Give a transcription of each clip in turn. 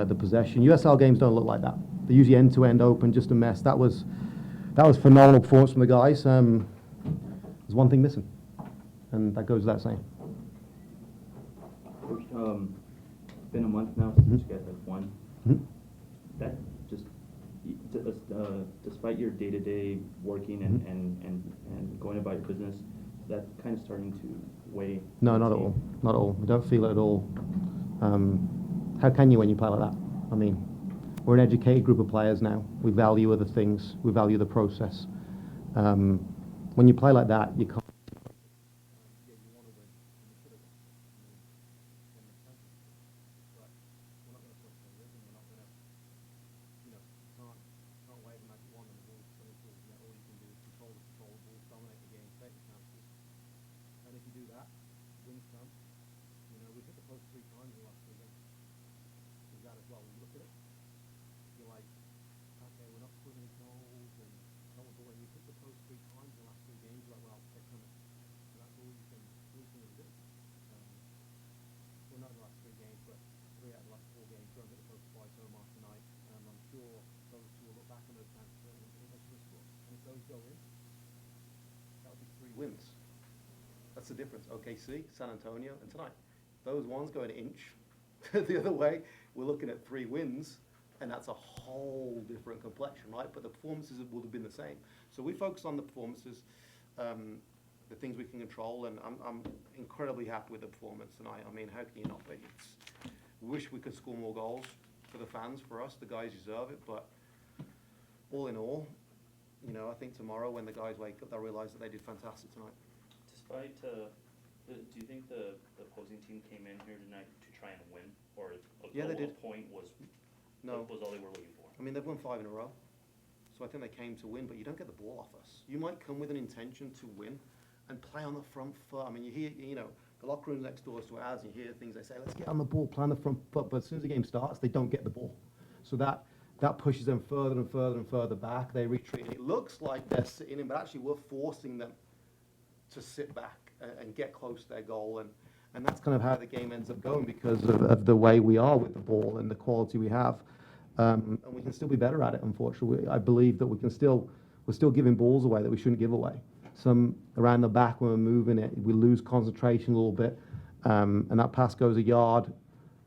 the possession. USL games don't look like that. They're usually end-to-end open, just a mess. That was phenomenal performance from the guys. There's one thing missing, and that goes without saying. Coach, it's been a month now since you guys have won. That just, despite your day-to-day working and going about your business, that kind of starting to weigh? No, not at all. Not at all. We don't feel it at all. How can you when you play like that? I mean, we're an educated group of players now. We value other things. We value the process. When you play like that, you can't. Wins. That's the difference. OKC, San Antonio, and tonight. Those ones go an inch the other way. We're looking at 3 wins, and that's a whole different complexion, right? But the performances would have been the same. So we focus on the performances, the things we can control, and I'm incredibly happy with the performance tonight. I mean, how can you not be? Wish we could score more goals for the fans, for us. The guys deserve it, but all in all, you know, I think tomorrow when the guys wake up, they'll realise that they did fantastic tonight. Despite, do you think the opposing team came in here tonight to try and win, or they did. A point was all they were looking for? I mean, they've won 5 in a row, so I think they came to win. But you don't get the ball off us. You might come with an intention to win and play on the front foot. I mean, you hear, you know, the locker room next door to ours, and you hear things they say, let's get on the ball, play on the front foot. But as soon as the game starts, they don't get the ball. So that pushes them further and further and further back. They retreat. It looks like they're sitting in, but actually we're forcing them to sit back and get close to their goal. And that's kind of how the game ends up going because of the way we are with the ball and the quality we have. And we can still be better at it, unfortunately. I believe that we're still giving balls away that we shouldn't give away. Some around the back when we're moving it, we lose concentration a little bit. And that pass goes a yard,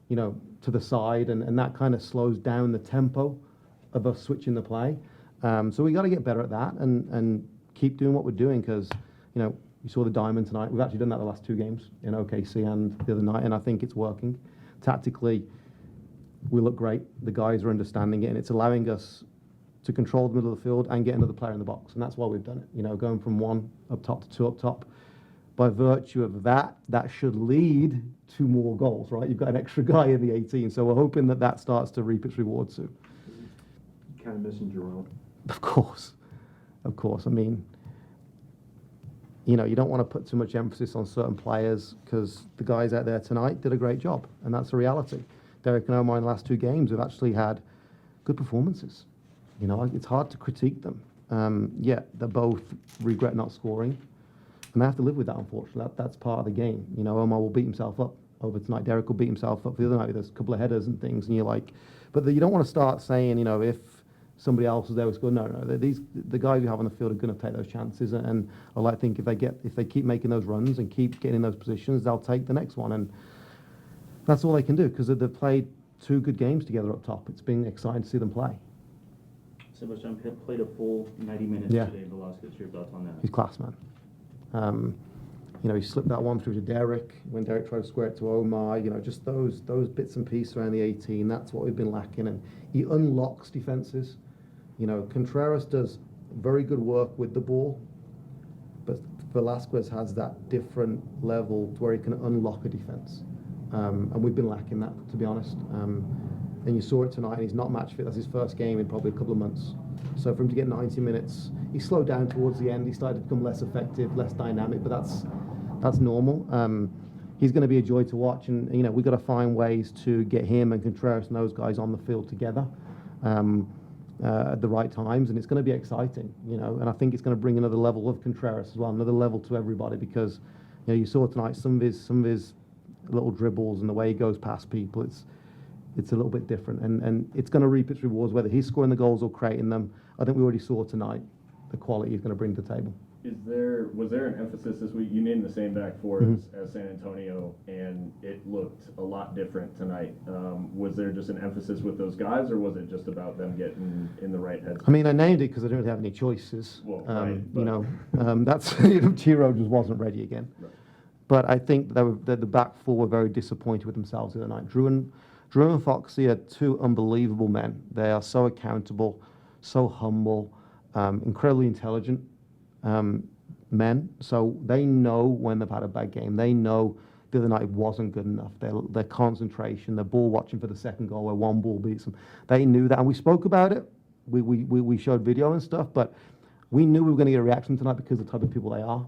you know, to the side, and that kind of slows down the tempo of us switching the play. So we got to get better at that and keep doing what we're doing because, you know, you saw the diamond tonight. We've actually done that the last 2 games in OKC and the other night, and I think it's working. Tactically, we look great. The guys are understanding it, and it's allowing us to control the middle of the field and get another player in the box, and that's why we've done it. You know, going from 1 up top to 2 up top. By virtue of that should lead to more goals, right? You've got an extra guy in the 18, so we're hoping that starts to reap its rewards soon. Kind of missing Jerome. Of course. I mean, you know, you don't want to put too much emphasis on certain players because the guys out there tonight did a great job, and that's the reality. Derek and Omar in the last 2 games have actually had good performances. You know, it's hard to critique them. Yeah, they both regret not scoring, and they have to live with that, unfortunately. That's part of the game. You know, Omar will beat himself up over tonight. Derek will beat himself up the other night. There's a couple of headers and things, and you're like, but you don't want to start saying, you know, if somebody else was there with score. No. The guys you have on the field are going to take those chances, and I like to think if they keep making those runs and keep getting in those positions, they'll take the next one, and that's all they can do because they've played 2 good games together up top. It's been exciting to see them play. Sebastián played a full 90 minutes today. Velasquez, your thoughts on that? He's class, man. You know, he slipped that one through to Derek when Derek tried to square it to Omar. You know, just those bits and pieces around the 18. That's what we've been lacking, and he unlocks defenses. You know, Contreras does very good work with the ball, but Velasquez has that different level to where he can unlock a defense. And we've been lacking that, to be honest. And you saw it tonight, and he's not match fit. That's his first game in probably a couple of months. So for him to get 90 minutes, he slowed down towards the end. He started to become less effective, less dynamic, but that's normal. He's going to be a joy to watch, and you know we've got to find ways to get him and Contreras and those guys on the field together at the right times, and it's going to be exciting, you know. And I think it's going to bring another level of Contreras as well, another level to everybody, because you know you saw tonight some of his little dribbles and the way he goes past people. it's a little bit different, and it's going to reap its rewards, whether he's scoring the goals or creating them. I think we already saw tonight the quality he's going to bring to the table. Was there an emphasis this week? You named the same back four as San Antonio, and it looked a lot different tonight. Was there just an emphasis with those guys, or was it just about them getting in the right headspace? I mean, I named it because I didn't really have any choices. Well, right, That's Chiro just wasn't ready again. Right. But I think the back four were very disappointed with themselves the other night. Drew and Foxy are two unbelievable men. They are so accountable, so humble, incredibly intelligent men. So they know when they've had a bad game. They know the other night wasn't good enough. Their concentration, their ball watching for the second goal where one ball beats them. They knew that, and we spoke about it. We showed video and stuff, but we knew we were going to get a reaction tonight because of the type of people they are.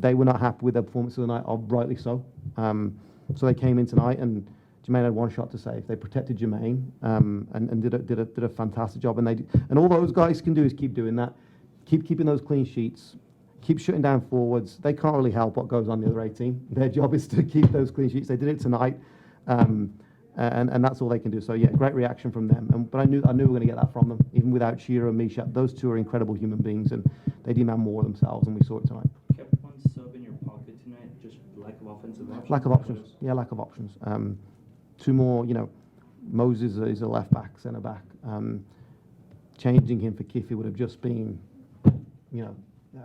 They were not happy with their performance of the night, rightly so. So they came in tonight, and Jermaine had one shot to save. They protected Jermaine and did a fantastic job. And all those guys can do is keep doing that, keeping those clean sheets, keep shutting down forwards. They can't really help what goes on the other 18. Their job is to keep those clean sheets. They did it tonight, and that's all they can do. So yeah, great reaction from them. But I knew we were going to get that from them, even without Chiro and Misha. Those two are incredible human beings, and they demand more of themselves, and we saw it tonight. Kept one sub in your pocket tonight, just lack of offensive options. Lack of options. Yeah, lack of options. Two more, Moses is a left back, centre back. Changing him for Kiffy would have just been,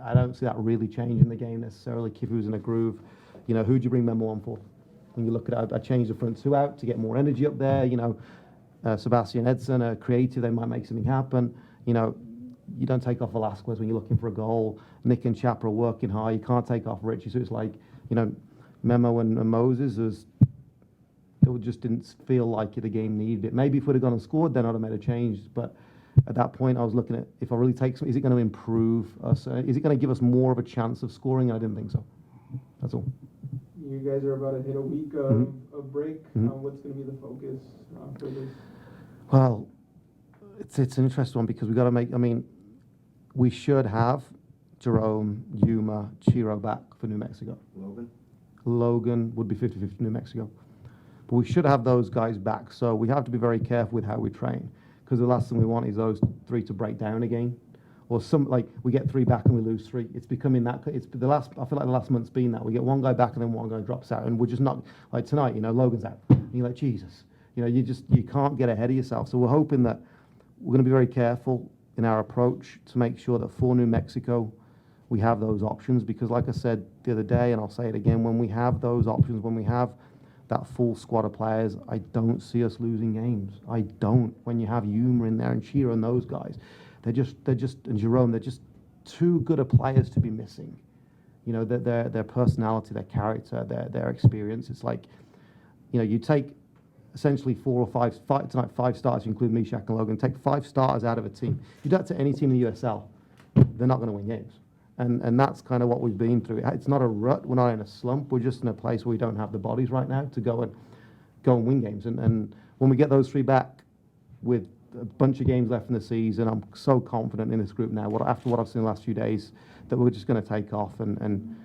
I don't see that really changing the game necessarily. Kiffy was in a groove. Who'd you bring Memo on for? When you look at it, I changed the front two out to get more energy up there. Sebastian Edson are creative. They might make something happen. You don't take off Velasquez when you're looking for a goal. Nick and Chapa are working hard. You can't take off Richie. So it's like, Memo and Moses it just didn't feel like the game needed it. Maybe if we'd have gone and scored, then I'd have made a change. But at that point, I was looking at, if I really take some, is it going to improve us? Is it going to give us more of a chance of scoring? And I didn't think so. That's all. You guys are about to hit a week of break. What's going to be the focus for this? Well, it's an interesting one because we've got to make, we should have Jerome, Yuma, Chiro back for New Mexico. Logan would be 50-50 New Mexico. But we should have those guys back. So we have to be very careful with how we train, because the last thing we want is those three to break down again. Or we get three back and we lose three. It's becoming that. I feel like the last month's been that. We get one guy back and then one guy drops out. And we're just not, like tonight, Logan's out. And you're like, Jesus. You can't get ahead of yourself. So we're hoping that we're going to be very careful in our approach to make sure that for New Mexico, we have those options. Because like I said the other day, and I'll say it again, when we have those options, when we have that full squad of players, I don't see us losing games. I don't. When you have Yuma in there and Chiro and those guys, they're just and Jerome, they're just too good of players to be missing. Their personality, their character, their experience. It's like, you take essentially four or five starters, you include Mishak and Logan, take 5 starters out of a team. You do that to any team in the USL, they're not going to win games. And that's kind of what we've been through. It's not a rut. We're not in a slump. We're just in a place where we don't have the bodies right now to go and win games. And when we get those 3 back with a bunch of games left in the season, I'm so confident in this group now, after what I've seen the last few days, that we're just going to take off and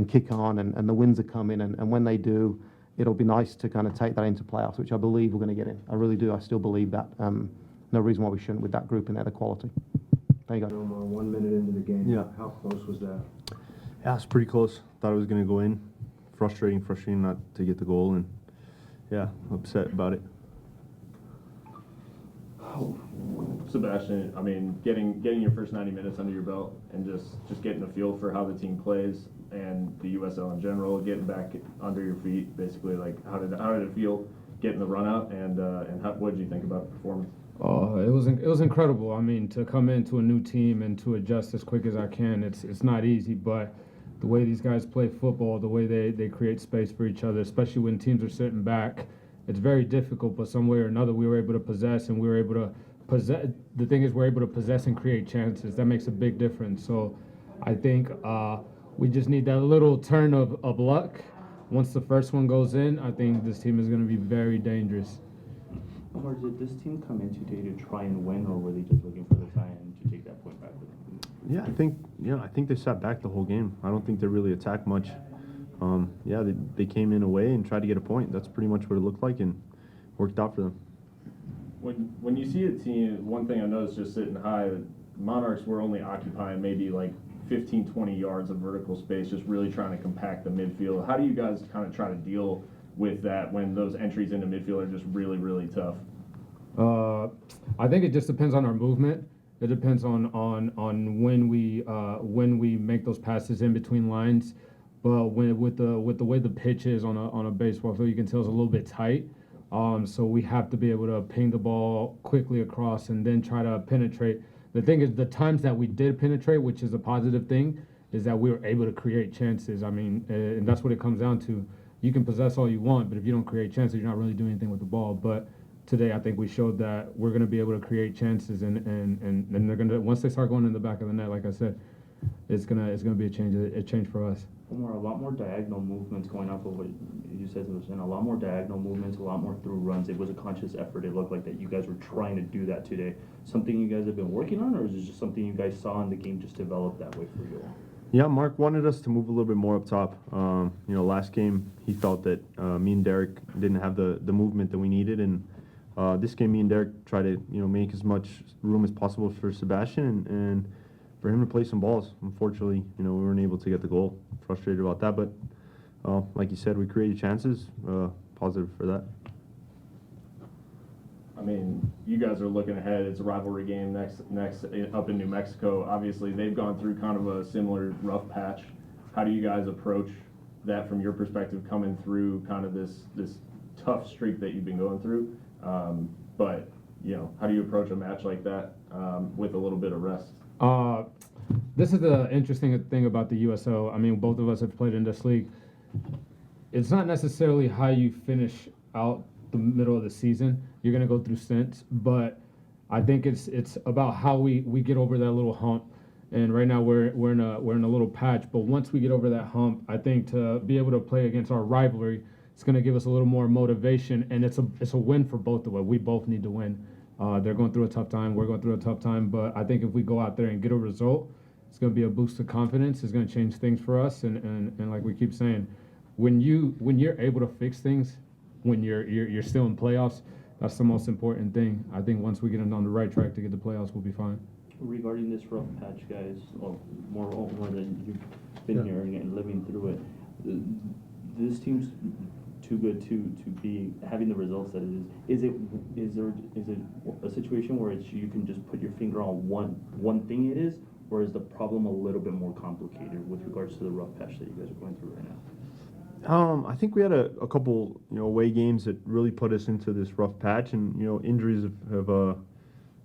kick on, and the wins are coming. And when they do, it'll be nice to kind of take that into playoffs, which I believe we're going to get in. I really do. I still believe that. No reason why we shouldn't with that group and their quality. There you go. 1 minute into the game. Yeah. How close was that? Yeah, it's pretty close. Thought it was going to go in. Frustrating not to get the goal, and yeah, upset about it. Sebastian, getting your first 90 minutes under your belt and just getting a feel for how the team plays and the USL in general, getting back under your feet, basically, like how did it feel getting the run out, and what did you think about the performance? It was incredible. To come into a new team and to adjust as quick as I can, it's not easy, but the way these guys play football, the way they create space for each other, especially when teams are sitting back, it's very difficult, but some way or another we were able to possess, and we're able to possess and create chances. That makes a big difference. So I think we just need that little turn of luck. Once the first one goes in, I think this team is going to be very dangerous. Omar, did this team come in today to try and win, or were they just looking for the tie-in to take that point back with them? Yeah, I think they sat back the whole game. I don't think they really attacked much. They came in away and tried to get a point. That's pretty much what it looked like, and worked out for them. When you see a team, one thing I noticed just sitting high, Monarchs were only occupying maybe like 15, 20 yards of vertical space, just really trying to compact the midfield. How do you guys kind of try to deal with that when those entries into midfield are just really, really tough? I think it just depends on our movement. It depends on when we make those passes in between lines. But with the way the pitch is on a baseball field, you can tell it's a little bit tight. So we have to be able to ping the ball quickly across and then try to penetrate. The thing is, the times that we did penetrate, which is a positive thing, is that we were able to create chances. I mean, and that's what it comes down to. You can possess all you want, but if you don't create chances, you're not really doing anything with the ball. But today, I think we showed that we're going to be able to create chances, and they're going to, once they start going in the back of the net, like I said, it's gonna be a change for us. Omar, a lot more diagonal movements going off of what you said, Sebastián. A lot more diagonal movements, a lot more through runs. It was a conscious effort. It looked like that you guys were trying to do that today. Something you guys have been working on, or is it just something you guys saw in the game just developed that way for you all? Yeah, Mark wanted us to move a little bit more up top. Last game he felt that me and Derek didn't have the movement that we needed, and this game me and Derek tried to make as much room as possible for Sebastián and for him to play some balls. Unfortunately, we weren't able to get the goal. Frustrated about that, but like you said, we created chances. Positive for that. I mean, you guys are looking ahead. It's a rivalry game next up in New Mexico. Obviously, they've gone through kind of a similar rough patch. How do you guys approach that from your perspective, coming through kind of this tough streak that you've been going through? But how do you approach a match like that with a little bit of rest? This is the interesting thing about the USO. I mean, both of us have played in this league. It's not necessarily how you finish out the middle of the season. You're going to go through stints, but I think it's about how we get over that little hump. And right now we're in a little patch. But once we get over that hump, I think to be able to play against our rivalry, it's going to give us a little more motivation, and it's a win for both of us. We both need to win. They're going through a tough time. We're going through a tough time. But I think if we go out there and get a result, it's going to be a boost of confidence. It's going to change things for us. And like we keep saying, when you're able to fix things, when you're still in playoffs, that's the most important thing. I think once we get on the right track to get the playoffs, we'll be fine. Regarding this rough patch, guys, well, more than you've been here and living through it, this team's too good to be having the results that it is. Is it a situation where you can just put your finger on one thing it is, or is the problem a little bit more complicated with regards to the rough patch that you guys are going through right now? I think we had a couple away games that really put us into this rough patch, and injuries have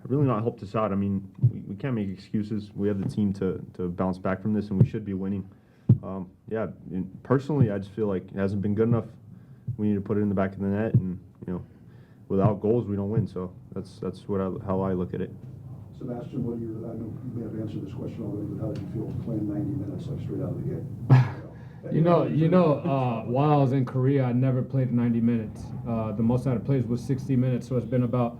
really not helped us out. I mean, we can't make excuses. We have the team to bounce back from this, and we should be winning. Personally, I just feel like it hasn't been good enough. We need to put it in the back of the net, and without goals, we don't win. So that's how I look at it. Sebastián, I know you may have answered this question already, but how did you feel playing 90 minutes like straight out of the game? While I was in Korea, I never played 90 minutes. The most I had played was 60 minutes, so it's been about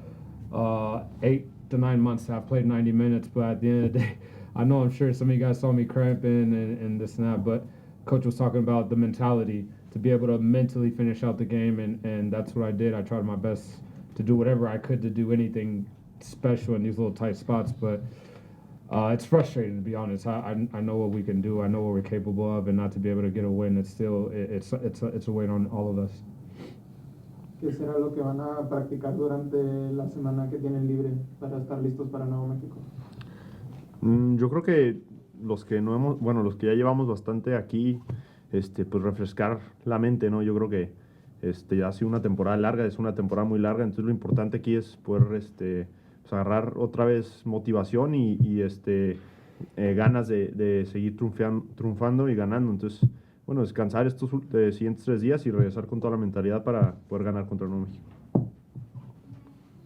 8 to 9 months I've played 90 minutes. But at the end of the day, I'm sure some of you guys saw me cramping and this and that, but Coach was talking about the mentality, to be able to mentally finish out the game, and that's what I did. I tried my best to do whatever I could to do anything special in these little tight spots, but it's frustrating, to be honest. I know what we can do. I know what we're capable of, and not to be able to get a win, it's a weight on all of us. ¿Qué será lo que van a practicar durante la semana que tienen libre para estar listos para Nuevo México? Yo creo que los que ya llevamos bastante aquí, pues refrescar la mente, ¿no? Yo creo que ha sido una temporada larga, es una temporada muy larga, entonces lo importante aquí es poder pues agarrar otra vez motivación y ganas de seguir triunfando y ganando. Entonces, descansar estos siguientes 3 días y regresar con toda la mentalidad para poder ganar contra Nuevo México.